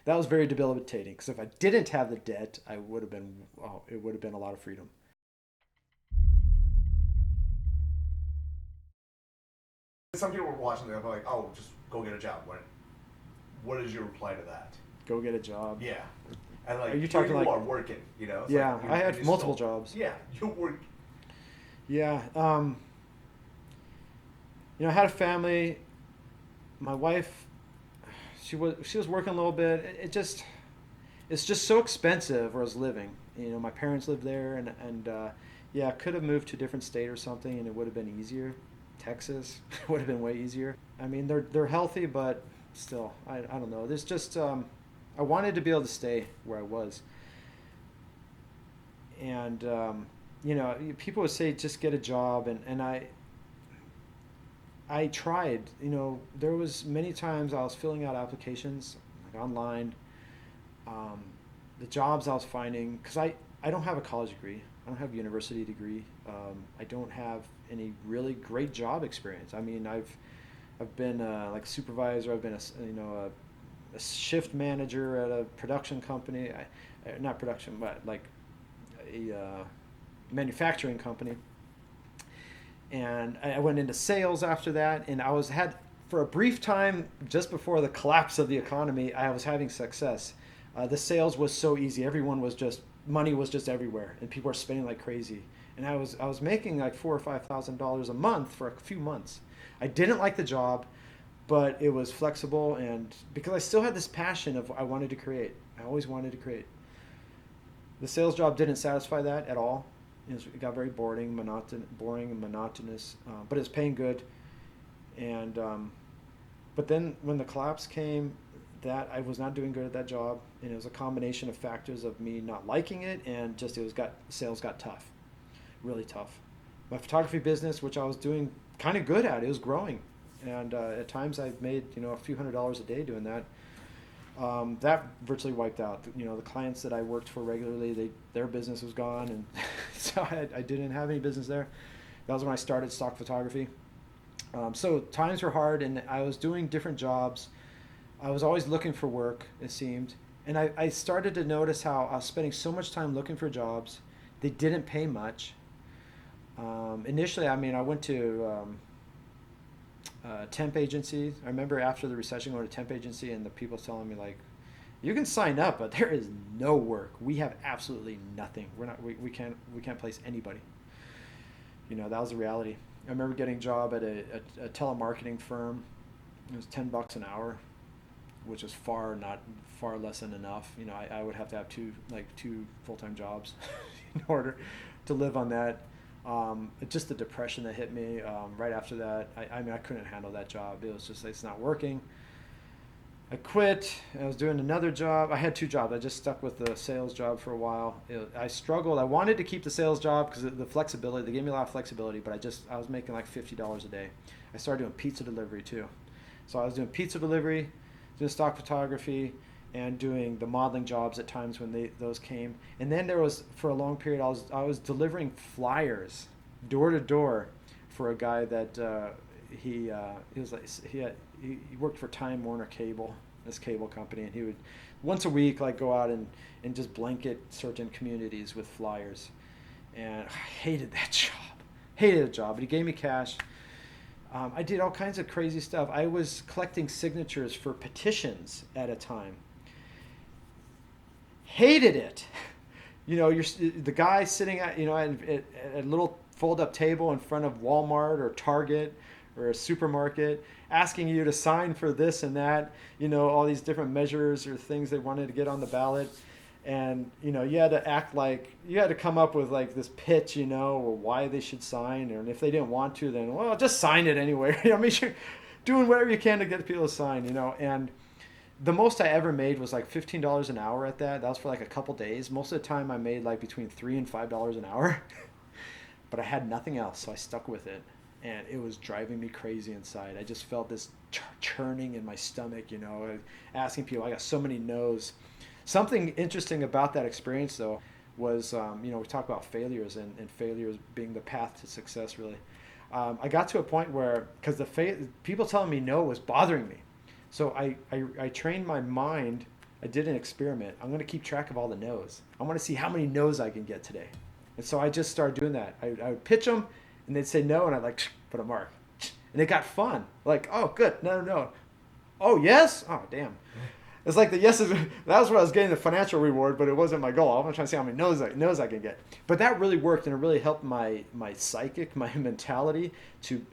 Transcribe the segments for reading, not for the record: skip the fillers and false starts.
that was very debilitating because if I didn't have the debt, I would have been, oh, it would have been a lot of freedom. Some people were watching, they're like, "Oh, just go get a job." What is your reply to that? Go get a job. Yeah, and Are like you here talking you like, are working, it's like yeah, I had you're multiple still, jobs. yeah, you work. Yeah. I had a family. My wife, she was working a little bit. It's just so expensive where I was living. My parents lived there, and yeah, I could have moved to a different state or something, and it would have been easier. Texas would have been way easier. I mean, they're healthy, but still, I don't know. There's just I wanted to be able to stay where I was, and people would say just get a job, and I tried. There was many times I was filling out applications like online. Um, the jobs I was finding, because I don't have a college degree, I don't have a university degree, I don't have any really great job experience. I mean, I've been like a supervisor, I've been a shift manager at a production company, not production, but like a manufacturing company, and I went into sales after that, and I was had for a brief time just before the collapse of the economy, I was having success. The sales was so easy. Everyone was just money was just everywhere, and people were spending like crazy. And I was making like $4,000 or $5,000 a month for a few months. I didn't like the job, but it was flexible, and because I still had this passion of I wanted to create. I always wanted to create. The sales job didn't satisfy that at all. It got very boring and monotonous, but it's paying good. And but then when the collapse came, that I was not doing good at that job, and it was a combination of factors of me not liking it and just sales got tough, really tough. My photography business, which I was doing kind of good at, it was growing, and at times I've made a few $100s a day doing that. That virtually wiped out. The clients that I worked for regularly, their business was gone, and so I didn't have any business there. That was when I started stock photography. So times were hard, and I was doing different jobs. I was always looking for work, it seemed, and I started to notice how I was spending so much time looking for jobs. They didn't pay much. Initially, I mean, I went to temp agency. I remember after the recession going to temp agency and the people telling me like, you can sign up, but there is no work. We have absolutely nothing. We can't place anybody. That was the reality. I remember getting a job at a telemarketing firm. It was $10 an hour, which was far less than enough. I would have to have two full-time jobs in order to live on that. Just the depression that hit me right after that. I mean, I couldn't handle that job. It was just it's not working. I quit. I was doing another job. I had two jobs. I just stuck with the sales job for a while. I struggled. I wanted to keep the sales job because the flexibility. They gave me a lot of flexibility, but I was making like $50 a day. I started doing pizza delivery too. So I was doing pizza delivery, doing stock photography, and doing the modeling jobs at times when those came. And then there was for a long period I was delivering flyers door to door for a guy that he was like he worked for Time Warner Cable, this cable company, and he would once a week like go out and just blanket certain communities with flyers. And I hated that job. Hated the job, but he gave me cash. I did all kinds of crazy stuff. I was collecting signatures for petitions at a time. Hated it. You're the guy sitting at a little fold-up table in front of Walmart or Target or a supermarket, asking you to sign for this and that. All these different measures or things they wanted to get on the ballot, and you had to act like you had to come up with like this pitch, or why they should sign, and if they didn't want to, then well, just sign it anyway. I mean, you're doing whatever you can to get people to sign, and the most I ever made was like $15 an hour at that. That was for like a couple days. Most of the time I made like between $3 and $5 an hour, but I had nothing else, so I stuck with it, and it was driving me crazy inside. I just felt this churning in my stomach, asking people. I got so many no's. Something interesting about that experience, though, was we talk about failures and failures being the path to success. Really, I got to a point where because people telling me no was bothering me, so I trained my mind I did an experiment. I'm going to keep track of all the no's. I want to see how many no's I can get today. And so I just started doing that. I would pitch them, and they'd say no, and I'd like put a mark. And it got fun. Like, oh, good. No, no, no. Oh, yes? Oh, damn. It's like the yeses. That was where I was getting the financial reward, but it wasn't my goal. I'm trying to see how many no's I can get. But that really worked, and it really helped my psychic, my mentality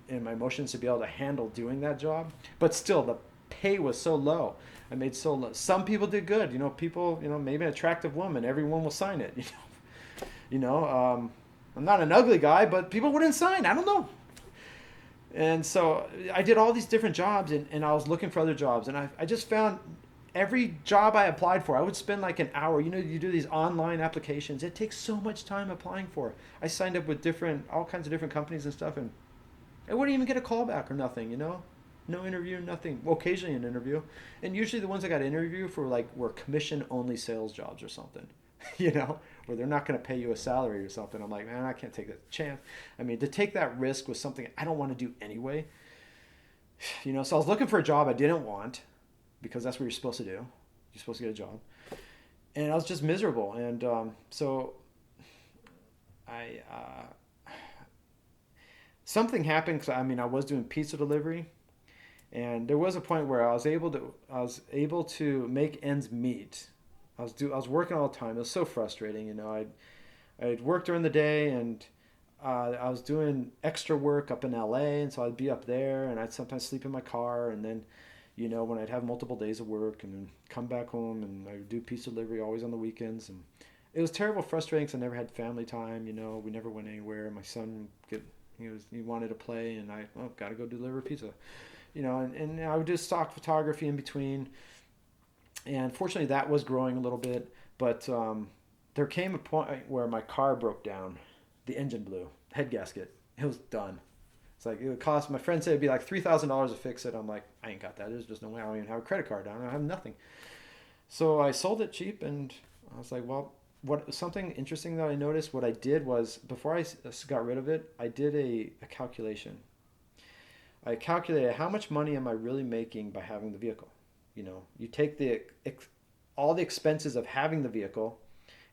and my emotions to be able to handle doing that job. But still, the pay was so low. I made so low. Some people did good. People, maybe an attractive woman. Everyone will sign it. I'm not an ugly guy, but people wouldn't sign. I don't know. And so I did all these different jobs, and I was looking for other jobs, and I just found every job I applied for, I would spend like an hour. You do these online applications. It takes so much time applying for. I signed up with all kinds of different companies and stuff, and I wouldn't even get a call back or nothing, No interview, nothing. Well, occasionally an interview. And usually the ones I got an interview for were commission-only sales jobs or something, where they're not going to pay you a salary or something. I'm like, man, I can't take that chance. I mean, to take that risk was something I don't want to do anyway. So I was looking for a job I didn't want, because that's what you're supposed to do. You're supposed to get a job. And I was just miserable. And so something happened, because I was doing pizza delivery, and there was a point where I was able to make ends meet. I was working all the time. It was so frustrating, I'd work during the day, and I was doing extra work up in LA, and so I'd be up there, and I'd sometimes sleep in my car, and then when I'd have multiple days of work, and then come back home, and I would do pizza delivery always on the weekends, and it was terrible, frustrating, because I never had family time. We never went anywhere. My son he wanted to play, and I gotta go deliver pizza, and I would do stock photography in between, and fortunately that was growing a little bit, but there came a point where my car broke down, the engine blew, head gasket, it was done. It's like, it would cost, my friend said it'd be like $3,000 to fix it. I'm like, I ain't got that. There's just no way. I don't even have a credit card. I don't have nothing. So I sold it cheap, and I was like, well, something interesting that I noticed, what I did was, before I got rid of it, I did a calculation. I calculated how much money am I really making by having the vehicle. You take all the expenses of having the vehicle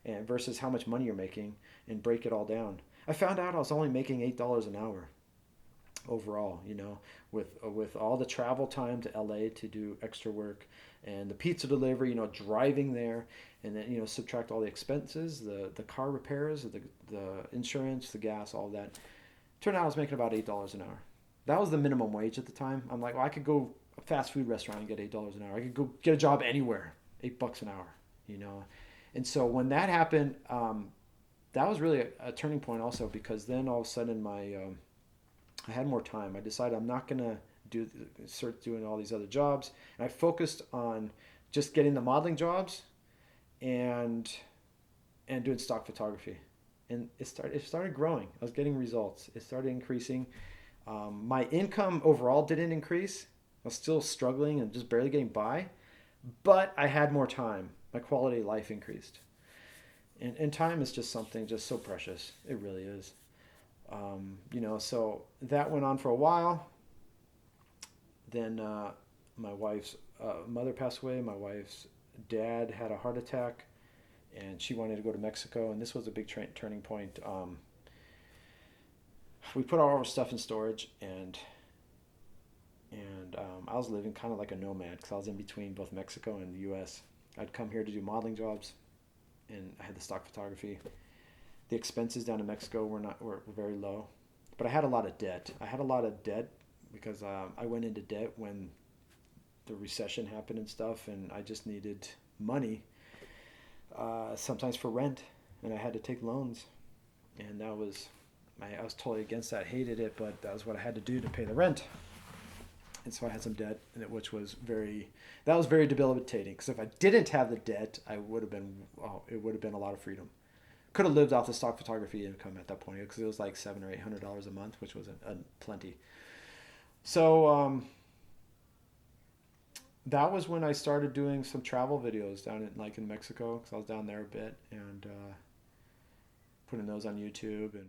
and versus how much money you're making, and break it all down. I found out I was only making $8 an hour overall, with all the travel time to LA to do extra work, and the pizza delivery, driving there, and then, subtract all the expenses, the car repairs, the insurance, the gas, all that. Turned out I was making about $8 an hour. That was the minimum wage at the time. I'm like, well, I could go a fast food restaurant and get $8 an hour. I could go get a job anywhere, $8 an hour, And so when that happened, that was really a turning point also, because then all of a sudden I had more time. I decided I'm not going to start doing all these other jobs. And I focused on just getting the modeling jobs and doing stock photography. And it started growing. I was getting results. It started increasing. My income overall didn't increase. I was still struggling and just barely getting by. But I had more time. My quality of life increased. And time is just something just so precious. It really is. So that went on for a while. Then my wife's mother passed away. My wife's dad had a heart attack, and she wanted to go to Mexico, and this was a big turning point. We put all our stuff in storage, and I was living kind of like a nomad, because I was in between both Mexico and the U.S. I'd come here to do modeling jobs, and I had the stock photography. The expenses down in Mexico were very low, but I had a lot of debt. Because I went into debt when the recession happened and stuff, and I just needed money, sometimes for rent, and I had to take loans, and I was totally against that, hated it, but that was what I had to do to pay the rent. And so I had some debt, which was very debilitating, because if I didn't have the debt, it would have been a lot of freedom. Could have lived off the stock photography income at that point, because it was like $700 or $800 a month, which was plenty. So that was when I started doing some travel videos down in Mexico, because I was down there a bit, and putting those on YouTube. And